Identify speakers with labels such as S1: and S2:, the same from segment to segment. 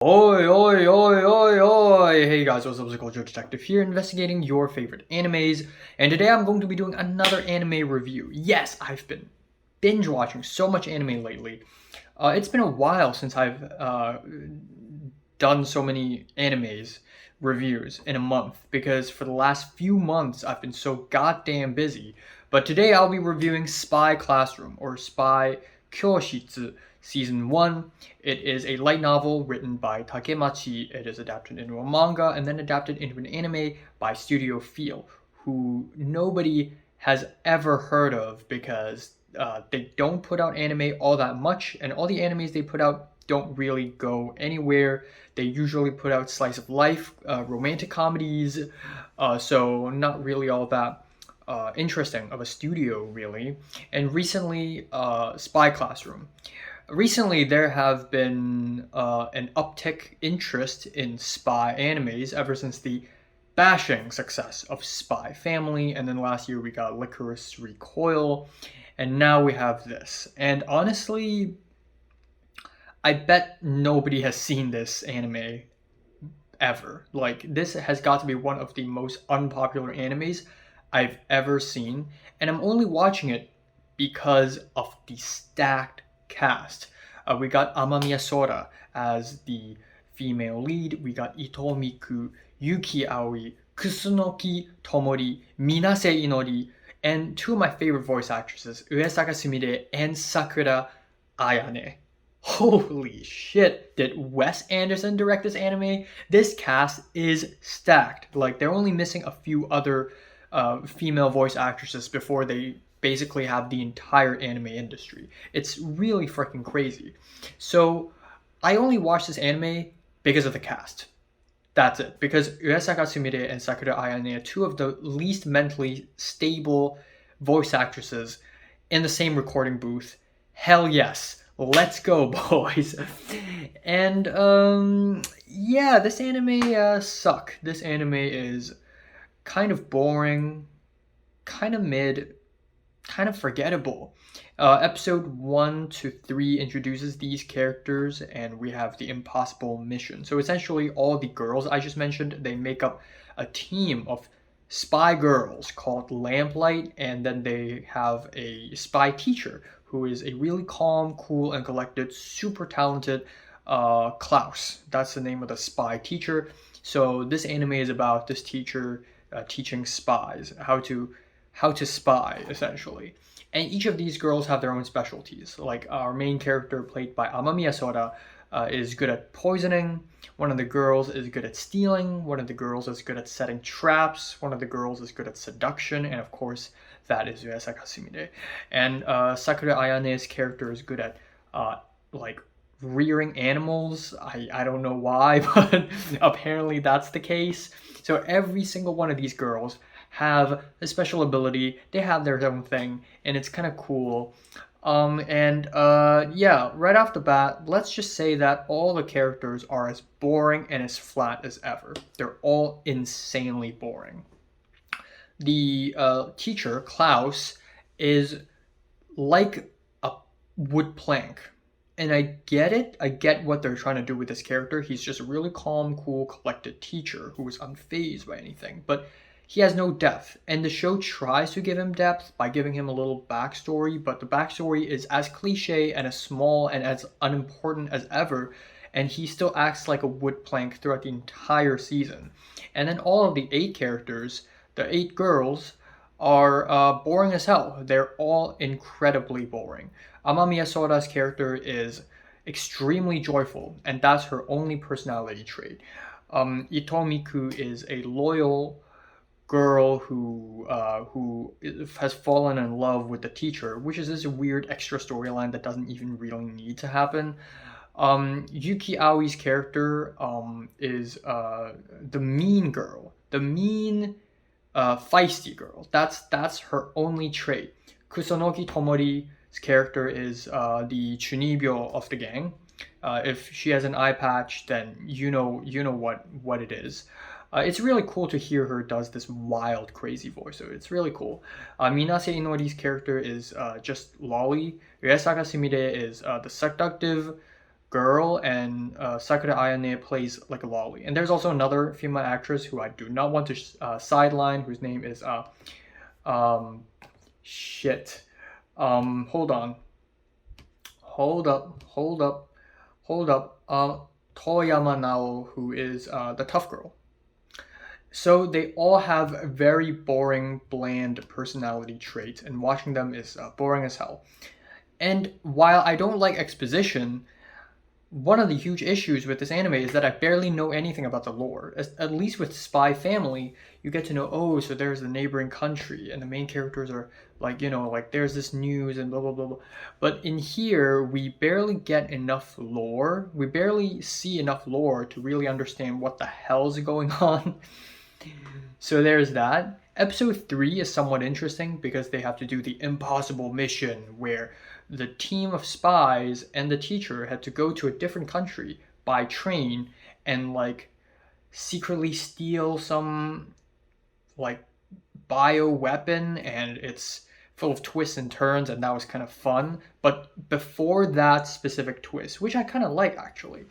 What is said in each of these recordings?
S1: Oi, oi, oi, oi, oi! Hey guys, what's up? It's Culture Detective here, investigating your favorite animes, and today I'm going to be doing another anime review. Yes, I've been binge watching so much anime lately. It's been a while since I've done so many animes reviews in a month because for the last few months I've been so goddamn busy. But today I'll be reviewing Spy Classroom or Spy Kyoshitsu Season 1. It is a light novel written by Takemachi. It is adapted into a manga and then adapted into an anime by Studio Feel, who nobody has ever heard of because they don't put out anime all that much, and all the animes they put out don't really go anywhere. They usually put out slice of life, romantic comedies, so not really all that interesting of a studio, really. And recently, Spy Classroom. Recently, there have been an uptick interest in spy animes ever since the bashing success of Spy Family, and then last year we got Licorice Recoil, and now we have this. And honestly, I bet nobody has seen this anime ever. Like, this has got to be one of the most unpopular animes I've ever seen, and I'm only watching it because of the stacked cast. We got Amamiya Sora as the female lead, we got Ito Miku, Yuki Aoi, Kusunoki Tomori, Minase Inori, and two of my favorite voice actresses, Uesaka Sumire and Sakura Ayane. Holy shit, did Wes Anderson direct this anime? This cast is stacked. Like, they're only missing a few other female voice actresses before they basically have the entire anime industry. It's really freaking crazy. So, I only watched this anime because of the cast. That's it. Because Uesaka Sumire and Sakura Ayane are two of the least mentally stable voice actresses in the same recording booth. Hell yes. Let's go, boys. And yeah, this anime suck. This anime is kind of boring, kind of mid, kind of forgettable. Episode 1 to 3 introduces these characters, and we have the impossible mission. So essentially, all the girls I just mentioned, they make up a team of spy girls called Lamplight, and then they have a spy teacher who is a really calm, cool, and collected, super talented Klaus. That's the name of the spy teacher. So this anime is about this teacher teaching spies how to spy, essentially. And each of these girls have their own specialties. Like, our main character, played by Amamiya Sora, is good at poisoning. One of the girls is good at stealing. One of the girls is good at setting traps. One of the girls is good at seduction. And of course, that is Uesaka Sumire. And Sakura Ayane's character is good at, like, rearing animals. I don't know why, but apparently that's the case. So every single one of these girls have a special ability. They have their own thing, and it's kind of cool. Yeah, right off the bat, let's just say that all the characters are as boring and as flat as ever. They're all insanely boring. The teacher, Klaus, is like a wood plank. And I get it. I get what they're trying to do with this character. He's just a really calm, cool, collected teacher who is unfazed by anything. But he has no depth. And the show tries to give him depth by giving him a little backstory, but the backstory is as cliche and as small and as unimportant as ever. And he still acts like a wood plank throughout the entire season. And then all of the 8 characters, the 8 girls, are boring as hell. They're all incredibly boring. Amamiya Sora's character is extremely joyful, and that's her only personality trait. Ito Miku is a loyal girl who has fallen in love with the teacher, which is this weird extra storyline that doesn't even really need to happen. Yuki Aoi's character is the mean girl, the mean feisty girl. That's her only trait. Kusunoki Tomori's character is the chunibyo of the gang. If she has an eye patch, then you know what it is. It's really cool to hear her does this wild, crazy voice. So it's really cool. Minase Inori's character is just lolly. Uesaka Sumire is the seductive girl, and Sakura Ayane plays like a lolly. And there's also another female actress who I do not want to sideline, whose name is um shit. Hold on, hold up, hold up. Toyama Nao, who is the tough girl. So they all have very boring, bland personality traits, and watching them is boring as hell. And while I don't like exposition, one of the huge issues with this anime is that I barely know anything about the lore. At least with Spy Family, you get to know, oh, so there's the neighboring country, and the main characters are like, like there's this news and blah, blah, blah, blah. But in here, we barely get enough lore. We barely see enough lore to really understand what the hell's going on. So there's that. Episode 3 is somewhat interesting because they have to do the impossible mission where the team of spies and the teacher had to go to a different country by train and like secretly steal some like bio weapon, and it's full of twists and turns, and that was kind of fun. But before that specific twist, which I kind of like actually,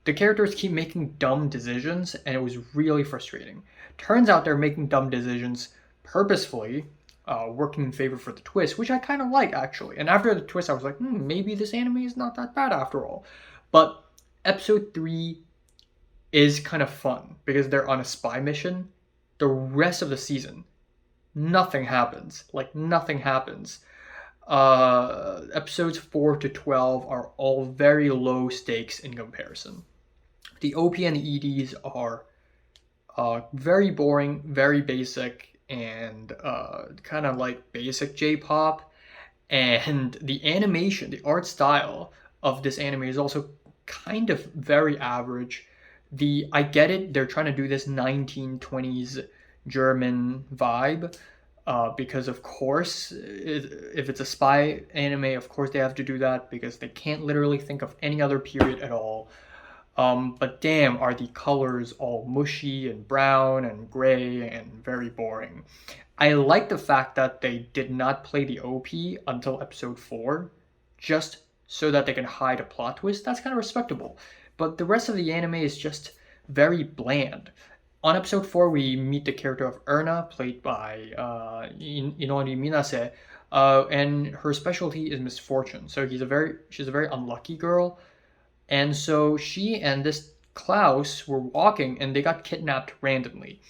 S1: the characters keep making dumb decisions, and it was really frustrating. Turns out they're making dumb decisions purposefully, working in favor for the twist, which I kind of like actually. And after the twist, I was like, maybe this anime is not that bad after all. But episode 3 is kind of fun because they're on a spy mission. The rest of the season, nothing happens. Like, nothing happens. Episodes 4 to 12 are all very low stakes in comparison. The OP and the EDs are very boring, very basic, and kind of like basic J-pop. And the animation, the art style of this anime is also kind of very average. I get it, they're trying to do this 1920s German vibe, because of course, if it's a spy anime, of course they have to do that because they can't literally think of any other period at all. But damn, are the colors all mushy and brown and gray and very boring. I like the fact that they did not play the OP until episode 4, just so that they can hide a plot twist. That's kind of respectable. But the rest of the anime is just very bland. On episode 4, we meet the character of Erna, played by Inori Minase, and her specialty is misfortune. So she's a very unlucky girl. And so she and this Klaus were walking and they got kidnapped randomly.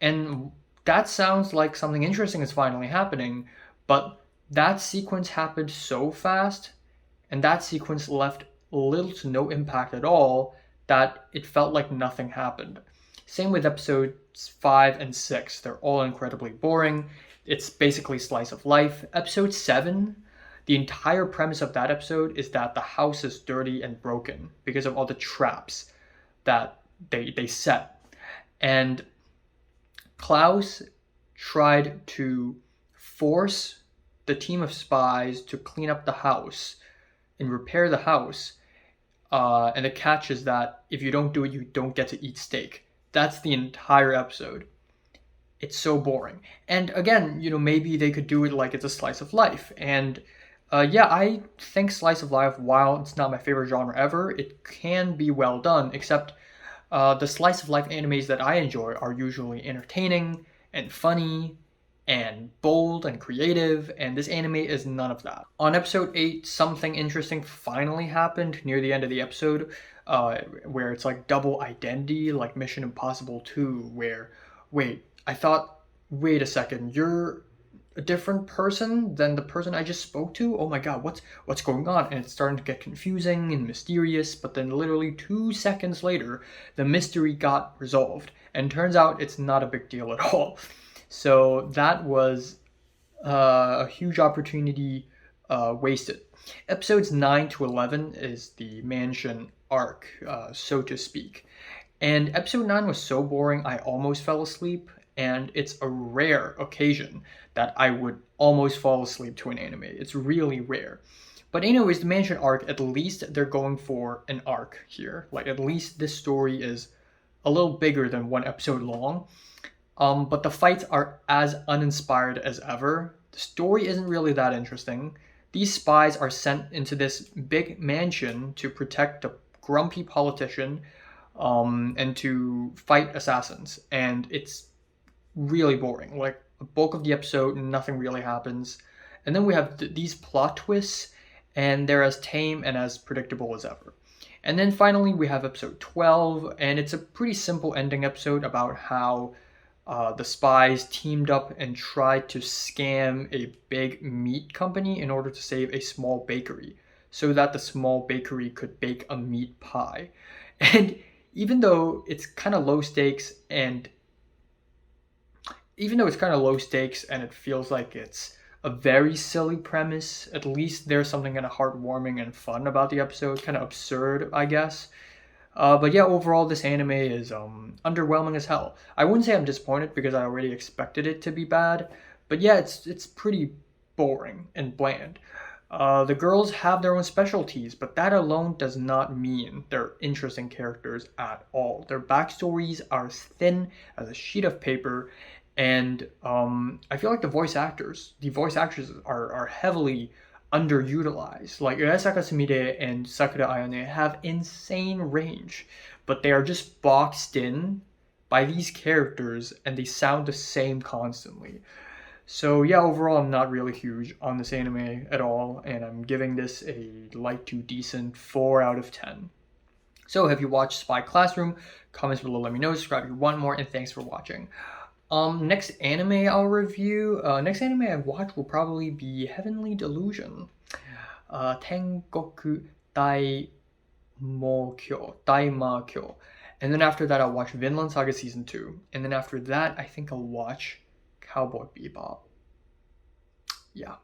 S1: And that sounds like something interesting is finally happening, but that sequence happened so fast, and that sequence left little to no impact at all, that it felt like nothing happened. Same with episodes 5 and 6. They're all incredibly boring. It's basically slice of life. Episode 7, the entire premise of that episode is that the house is dirty and broken because of all the traps that they set. And Klaus tried to force the team of spies to clean up the house and repair the house. And the catch is that if you don't do it, you don't get to eat steak. That's the entire episode. It's so boring. And again, maybe they could do it like it's a slice of life. And yeah, I think slice of life, while it's not my favorite genre ever, it can be well done, except the slice of life animes that I enjoy are usually entertaining and funny and bold and creative, and this anime is none of that. On episode 8, something interesting finally happened near the end of the episode, where it's like double identity, like Mission Impossible 2, where, wait a second, you're a different person than the person I just spoke to? Oh my god, what's going on? And it's starting to get confusing and mysterious, but then literally 2 seconds later, the mystery got resolved. And turns out it's not a big deal at all. So that was a huge opportunity wasted. Episodes 9 to 11 is the mansion arc, so to speak. And episode 9 was so boring I almost fell asleep, and it's a rare occasion that I would almost fall asleep to an anime. It's really rare. But anyways, the mansion arc, at least they're going for an arc here. Like, at least this story is a little bigger than 1 episode long. But the fights are as uninspired as ever. The story isn't really that interesting. These spies are sent into this big mansion to protect a grumpy politician and to fight assassins. And it's really boring. Like the bulk of the episode, nothing really happens. And then we have these plot twists, and they're as tame and as predictable as ever. And then finally, we have episode 12, and it's a pretty simple ending episode about how the spies teamed up and tried to scam a big meat company in order to save a small bakery so that the small bakery could bake a meat pie. And even though it's kind of low stakes and it feels like it's a very silly premise, at least there's something kind of heartwarming and fun about the episode, kind of absurd, I guess. But yeah, overall, this anime is underwhelming as hell. I wouldn't say I'm disappointed because I already expected it to be bad, but yeah, it's pretty boring and bland. The girls have their own specialties, but that alone does not mean they're interesting characters at all. Their backstories are as thin as a sheet of paper, and I feel like the voice actors are heavily underutilized. Like Urasaka Sumire and Sakura Ayane have insane range, but they are just boxed in by these characters and they sound the same constantly. So yeah, overall I'm not really huge on this anime at all, and I'm giving this a light to decent 4 out of 10. So have you watched Spy Classroom? Comments below, let me know, subscribe if you want more, and thanks for watching. Next anime I'll review, next anime I watch will probably be Heavenly Delusion. Tengoku Daimokyo. And then after that I'll watch Vinland Saga Season 2. And then after that I think I'll watch Cowboy Bebop. Yeah.